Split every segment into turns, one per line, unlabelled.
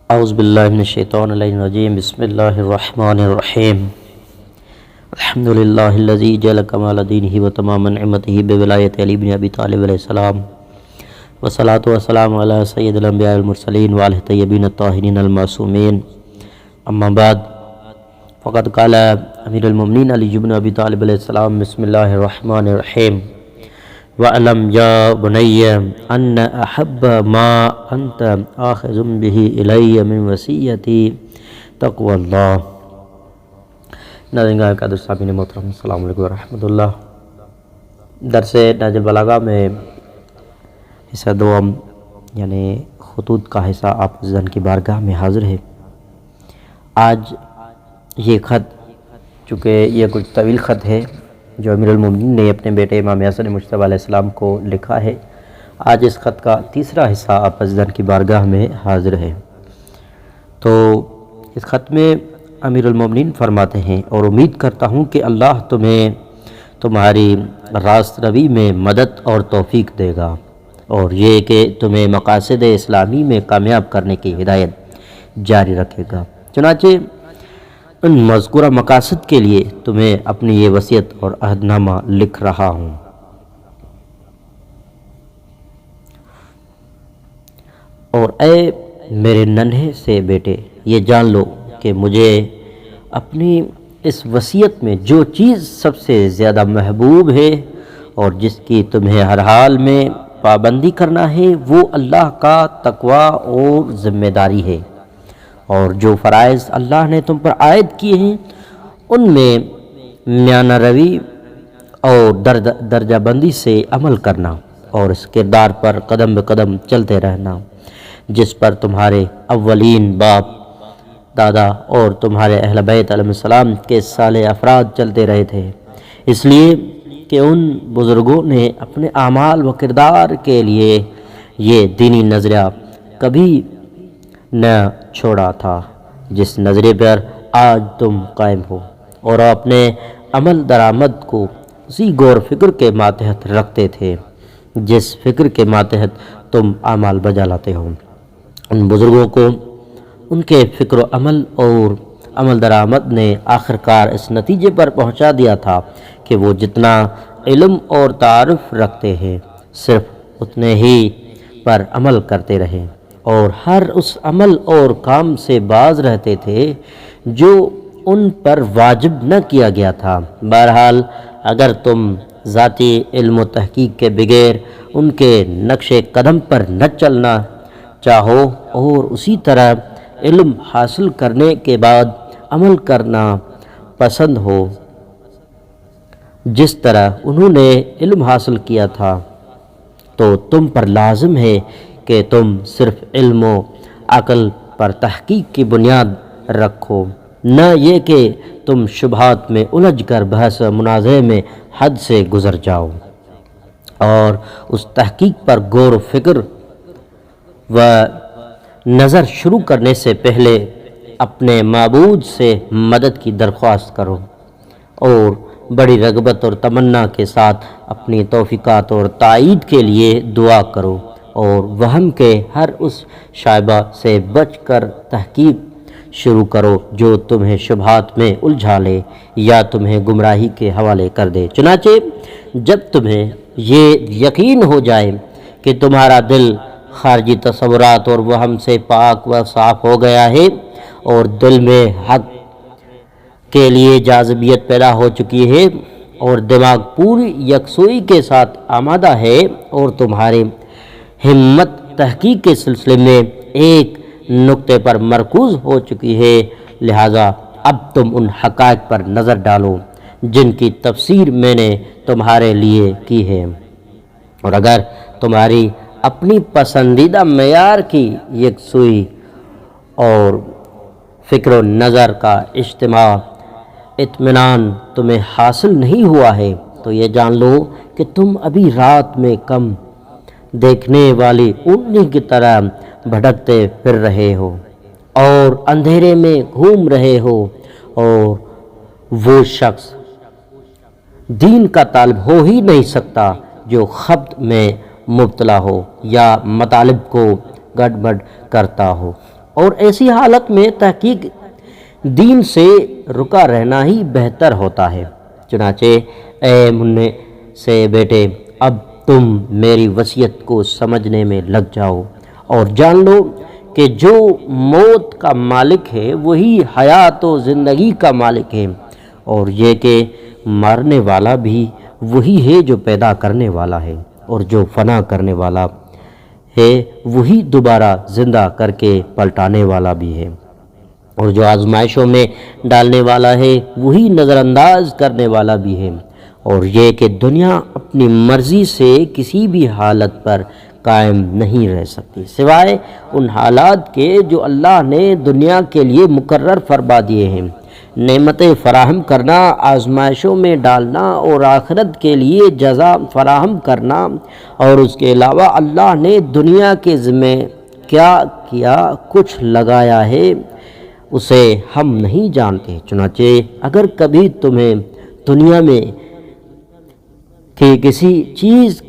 اعوذ باللہ من الشیطان الرجیم بسم اللہ الرحمن الرحیم الحمد للہ الذی جعل کمال دینہ و تمام نعمتہ بولایت علی بن ابی طالب علیہ السلام والصلاة والسلام علی سید الانبیاء والمرسلین وعلی طیبین الطاہرین المعصومین اما بعد فقد قال امیر المؤمنین علی بن ابی طالب علیہ السلام بسم اللہ الرحمن الرحیم وَأَلَمْ يَا بُنَيَّ أَنَّ أَحَبَّ مَا أَنْتَ آخِذٌ بِهِ إِلَيَّ مِنْ وَصِيَّتِي تَقْوَى اللَّهِ۔ ناظرین قادر سامعین محترم، السلام علیکم ورحمۃ اللہ۔ درس نہج البلاغہ میں حصہ دوم یعنی خطوط کا حصہ آپ زن کی بارگاہ میں حاضر ہے۔ آج یہ خط، چونکہ یہ کچھ طویل خط ہے جو امیر المومنین نے اپنے بیٹے امام حسن مجتبیٰ علیہ السلام کو لکھا ہے، آج اس خط کا تیسرا حصہ آپ عزیزان کی بارگاہ میں حاضر ہے۔ تو اس خط میں امیر المومنین فرماتے ہیں، اور امید کرتا ہوں کہ اللہ تمہیں تمہاری راست روی میں مدد اور توفیق دے گا، اور یہ کہ تمہیں مقاصد اسلامی میں کامیاب کرنے کی ہدایت جاری رکھے گا۔ چنانچہ ان مذکورہ مقاصد کے لیے تمہیں اپنی یہ وصیت اور عہد نامہ لکھ رہا ہوں۔ اور اے میرے ننھے سے بیٹے، یہ جان لو کہ مجھے اپنی اس وصیت میں جو چیز سب سے زیادہ محبوب ہے اور جس کی تمہیں ہر حال میں پابندی کرنا ہے، وہ اللہ کا تقوی اور ذمہ داری ہے، اور جو فرائض اللہ نے تم پر عائد کیے ہیں ان میں میانہ روی اور درجہ بندی سے عمل کرنا، اور اس کردار پر قدم بقدم چلتے رہنا جس پر تمہارے اولین باپ دادا اور تمہارے اہل بیت علیہ السلام کے صالح افراد چلتے رہے تھے، اس لیے کہ ان بزرگوں نے اپنے اعمال و کردار کے لیے یہ دینی نظریہ کبھی نہ چھوڑا تھا جس نظریے پر آج تم قائم ہو، اور اپنے عمل درآمد کو اسی غور فکر کے ماتحت رکھتے تھے جس فکر کے ماتحت تم اعمال بجا لاتے ہو۔ ان بزرگوں کو ان کے فکر و عمل اور عمل درآمد نے آخرکار اس نتیجے پر پہنچا دیا تھا کہ وہ جتنا علم اور تعارف رکھتے ہیں صرف اتنے ہی پر عمل کرتے رہے، اور ہر اس عمل اور کام سے باز رہتے تھے جو ان پر واجب نہ کیا گیا تھا۔ بہرحال اگر تم ذاتی علم و تحقیق کے بغیر ان کے نقش قدم پر نہ چلنا چاہو اور اسی طرح علم حاصل کرنے کے بعد عمل کرنا پسند ہو جس طرح انہوں نے علم حاصل کیا تھا، تو تم پر لازم ہے کہ تم صرف علم و عقل پر تحقیق کی بنیاد رکھو، نہ یہ کہ تم شبہات میں الجھ کر بحث و مناظرے میں حد سے گزر جاؤ، اور اس تحقیق پر غور و فکر و نظر شروع کرنے سے پہلے اپنے معبود سے مدد کی درخواست کرو، اور بڑی رغبت اور تمنا کے ساتھ اپنی توفیقات اور تائید کے لیے دعا کرو، اور وہم کے ہر اس شائبہ سے بچ کر تحقیق شروع کرو جو تمہیں شبہات میں الجھا لے یا تمہیں گمراہی کے حوالے کر دے۔ چنانچہ جب تمہیں یہ یقین ہو جائے کہ تمہارا دل خارجی تصورات اور وہم سے پاک و صاف ہو گیا ہے، اور دل میں حق کے لیے جاذبیت پیدا ہو چکی ہے، اور دماغ پوری یکسوئی کے ساتھ آمادہ ہے، اور تمہاری ہمت تحقیق کے سلسلے میں ایک نقطے پر مرکوز ہو چکی ہے، لہٰذا اب تم ان حقائق پر نظر ڈالو جن کی تفسیر میں نے تمہارے لیے کی ہے، اور اگر تمہاری اپنی پسندیدہ معیار کی یکسوئی اور فکر و نظر کا اجتماع اطمینان تمہیں حاصل نہیں ہوا ہے، تو یہ جان لو کہ تم ابھی رات میں کم دیکھنے والی اونٹنی کی طرح بھٹکتے پھر رہے ہو اور اندھیرے میں گھوم رہے ہو، اور وہ شخص دین کا طالب ہو ہی نہیں سکتا جو خبط میں مبتلا ہو یا مطالب کو گڑبڑ کرتا ہو، اور ایسی حالت میں تحقیق دین سے رکا رہنا ہی بہتر ہوتا ہے۔ چنانچہ اے منع سے بیٹے، اب تم میری وصیت کو سمجھنے میں لگ جاؤ اور جان لو کہ جو موت کا مالک ہے وہی حیات و زندگی کا مالک ہے، اور یہ کہ مارنے والا بھی وہی ہے جو پیدا کرنے والا ہے، اور جو فنا کرنے والا ہے وہی دوبارہ زندہ کر کے پلٹانے والا بھی ہے، اور جو آزمائشوں میں ڈالنے والا ہے وہی نظر انداز کرنے والا بھی ہے، اور یہ کہ دنیا اپنی مرضی سے کسی بھی حالت پر قائم نہیں رہ سکتی سوائے ان حالات کے جو اللہ نے دنیا کے لیے مقرر فرما دیے ہیں۔ نعمتیں فراہم کرنا، آزمائشوں میں ڈالنا اور آخرت کے لیے جزا فراہم کرنا، اور اس کے علاوہ اللہ نے دنیا کے ذمہ کیا کیا کچھ لگایا ہے اسے ہم نہیں جانتے۔ چنانچہ اگر کبھی تمہیں دنیا میں کسی چیز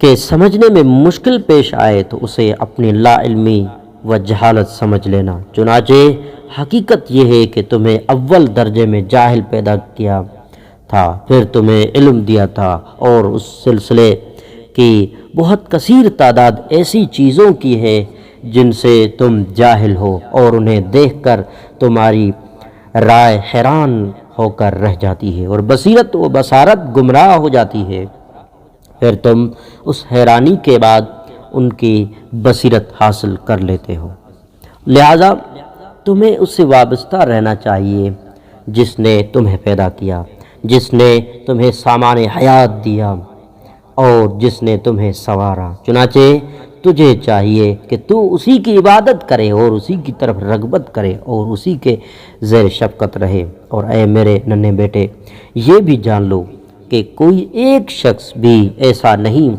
کے سمجھنے میں مشکل پیش آئے تو اسے اپنی لا علمی و جہالت سمجھ لینا۔ چنانچہ حقیقت یہ ہے کہ تمہیں اول درجے میں جاہل پیدا کیا تھا، پھر تمہیں علم دیا تھا، اور اس سلسلے کی بہت کثیر تعداد ایسی چیزوں کی ہے جن سے تم جاہل ہو، اور انہیں دیکھ کر تمہاری رائے حیران ہو کر رہ جاتی ہے، اور بصیرت و بصارت گمراہ ہو جاتی ہے۔ پھر تم اس حیرانی کے بعد ان کی بصیرت حاصل کر لیتے ہو۔ لہذا تمہیں اس سے وابستہ رہنا چاہیے جس نے تمہیں پیدا کیا، جس نے تمہیں سامان حیات دیا اور جس نے تمہیں سنوارا۔ چنانچہ تجھے چاہیے کہ تو اسی کی عبادت کرے اور اسی کی طرف رغبت کرے اور اسی کے زیر شفقت رہے۔ اور اے میرے ننھے بیٹے، یہ بھی جان لو کہ کوئی ایک شخص بھی ایسا نہیں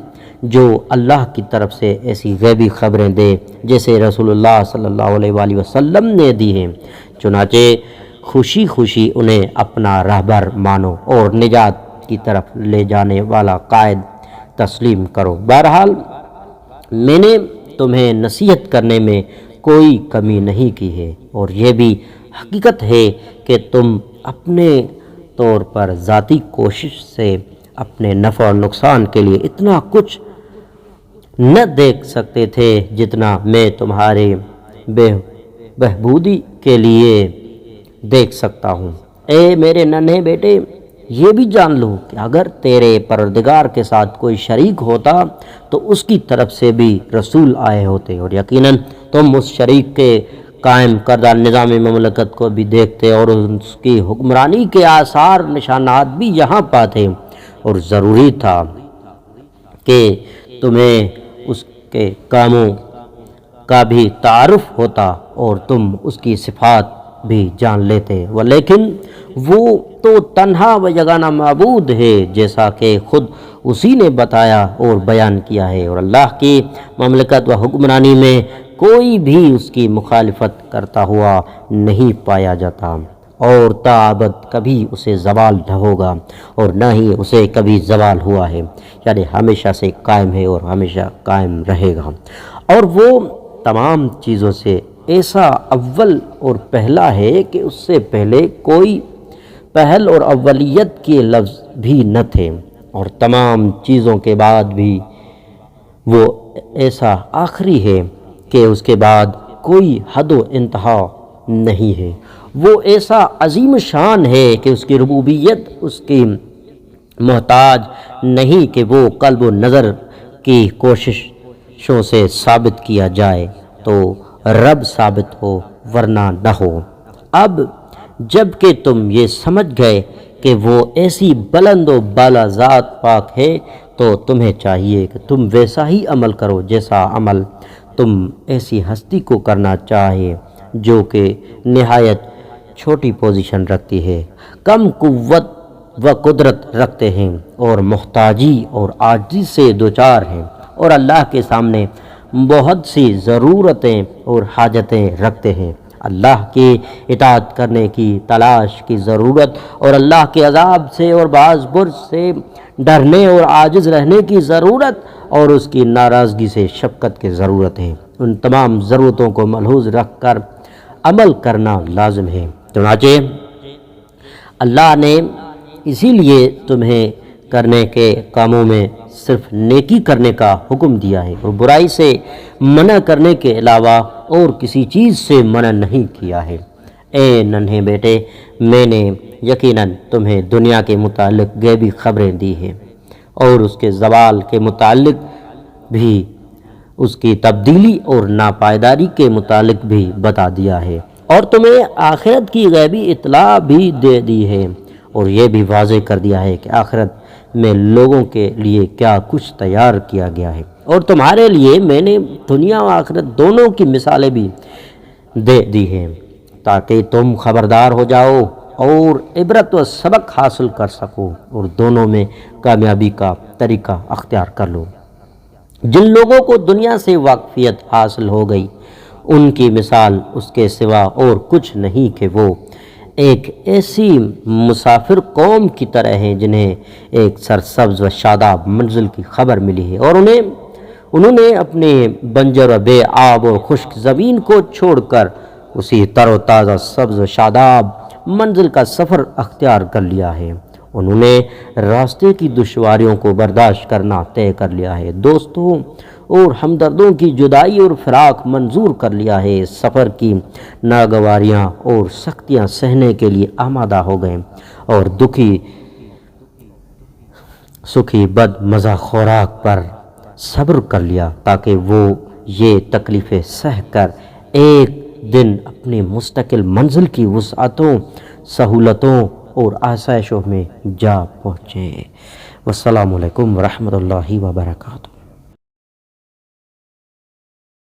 جو اللہ کی طرف سے ایسی غیبی خبریں دے جیسے رسول اللہ صلی اللہ علیہ وآلہ وسلم نے دی ہیں۔ چنانچہ خوشی خوشی انہیں اپنا رہبر مانو اور نجات کی طرف لے جانے والا قائد تسلیم کرو۔ بہرحال میں نے تمہیں نصیحت کرنے میں کوئی کمی نہیں کی ہے، اور یہ بھی حقیقت ہے کہ تم اپنے طور پر ذاتی کوشش سے اپنے نفع اور نقصان کے لیے اتنا کچھ نہ دیکھ سکتے تھے جتنا میں تمہارے بہبودی کے لیے دیکھ سکتا ہوں۔ اے میرے ننھے بیٹے، یہ بھی جان لو کہ اگر تیرے پروردگار کے ساتھ کوئی شریک ہوتا تو اس کی طرف سے بھی رسول آئے ہوتے، اور یقیناً تم اس شریک کے قائم کردہ نظام مملکت کو بھی دیکھتے اور اس کی حکمرانی کے آثار نشانات بھی یہاں پاتے، اور ضروری تھا کہ تمہیں اس کے کاموں کا بھی تعارف ہوتا اور تم اس کی صفات بھی جان لیتے، لیکن وہ تو تنہا و یگانہ معبود ہے جیسا کہ خود اسی نے بتایا اور بیان کیا ہے، اور اللہ کی مملکت و حکمرانی میں کوئی بھی اس کی مخالفت کرتا ہوا نہیں پایا جاتا، اور تا ابد کبھی اسے زوال نہ ہوگا اور نہ ہی اسے کبھی زوال ہوا ہے، یعنی ہمیشہ سے قائم ہے اور ہمیشہ قائم رہے گا، اور وہ تمام چیزوں سے ایسا اول اور پہلا ہے کہ اس سے پہلے کوئی پہل اور اولیت کے لفظ بھی نہ تھے، اور تمام چیزوں کے بعد بھی وہ ایسا آخری ہے کہ اس کے بعد کوئی حد و انتہا نہیں ہے، وہ ایسا عظیم شان ہے کہ اس کی ربوبیت اس کی محتاج نہیں کہ وہ قلب و نظر کی کوششوں سے ثابت کیا جائے تو رب ثابت ہو ورنہ نہ ہو۔ اب جب کہ تم یہ سمجھ گئے کہ وہ ایسی بلند و بالا ذات پاک ہے تو تمہیں چاہیے کہ تم ویسا ہی عمل کرو جیسا عمل تم ایسی ہستی کو کرنا چاہے جو کہ نہایت چھوٹی پوزیشن رکھتی ہے، کم قوت و قدرت رکھتے ہیں اور محتاجی اور عاجزی سے دوچار ہیں، اور اللہ کے سامنے بہت سی ضرورتیں اور حاجتیں رکھتے ہیں۔ اللہ کی اطاعت کرنے کی تلاش کی ضرورت اور اللہ کے عذاب سے اور بعض برس سے ڈرنے اور عاجز رہنے کی ضرورت اور اس کی ناراضگی سے شفقت کی ضرورت ہے۔ ان تمام ضرورتوں کو ملحوظ رکھ کر عمل کرنا لازم ہے۔ چنانچہ اللہ نے اسی لیے تمہیں کرنے کے کاموں میں صرف نیکی کرنے کا حکم دیا ہے اور برائی سے منع کرنے کے علاوہ اور کسی چیز سے منع نہیں کیا ہے۔ اے ننھے بیٹے، میں نے یقیناً تمہیں دنیا کے متعلق غیبی خبریں دی ہیں اور اس کے زوال کے متعلق بھی، اس کی تبدیلی اور ناپائیداری کے متعلق بھی بتا دیا ہے، اور تمہیں آخرت کی غیبی اطلاع بھی دے دی ہے، اور یہ بھی واضح کر دیا ہے کہ آخرت میں لوگوں کے لیے کیا کچھ تیار کیا گیا ہے، اور تمہارے لیے میں نے دنیا و آخرت دونوں کی مثالیں بھی دے دی ہیں تاکہ تم خبردار ہو جاؤ اور عبرت و سبق حاصل کر سکو اور دونوں میں کامیابی کا طریقہ اختیار کر لو۔ جن لوگوں کو دنیا سے واقفیت حاصل ہو گئی ان کی مثال اس کے سوا اور کچھ نہیں کہ وہ ایک ایسی مسافر قوم کی طرح ہیں جنہیں ایک سرسبز و شاداب منزل کی خبر ملی ہے، اور انہوں نے اپنے بنجر و بے آب اور خشک زمین کو چھوڑ کر اسی تر و تازہ سبز و شاداب منزل کا سفر اختیار کر لیا ہے۔ انہوں نے راستے کی دشواریوں کو برداشت کرنا طے کر لیا ہے، دوستوں اور ہمدردوں کی جدائی اور فراق منظور کر لیا ہے، سفر کی ناگواریاں اور سختیاں سہنے کے لیے آمادہ ہو گئے، اور دکھی سکھی بد مزہ خوراک پر صبر کر لیا تاکہ وہ یہ تکلیفیں سہ کر ایک دن اپنی مستقل منزل کی وسعتوں، سہولتوں اور آسائشوں میں جا پہنچے۔ والسلام علیکم ورحمۃ اللہ وبرکاتہ۔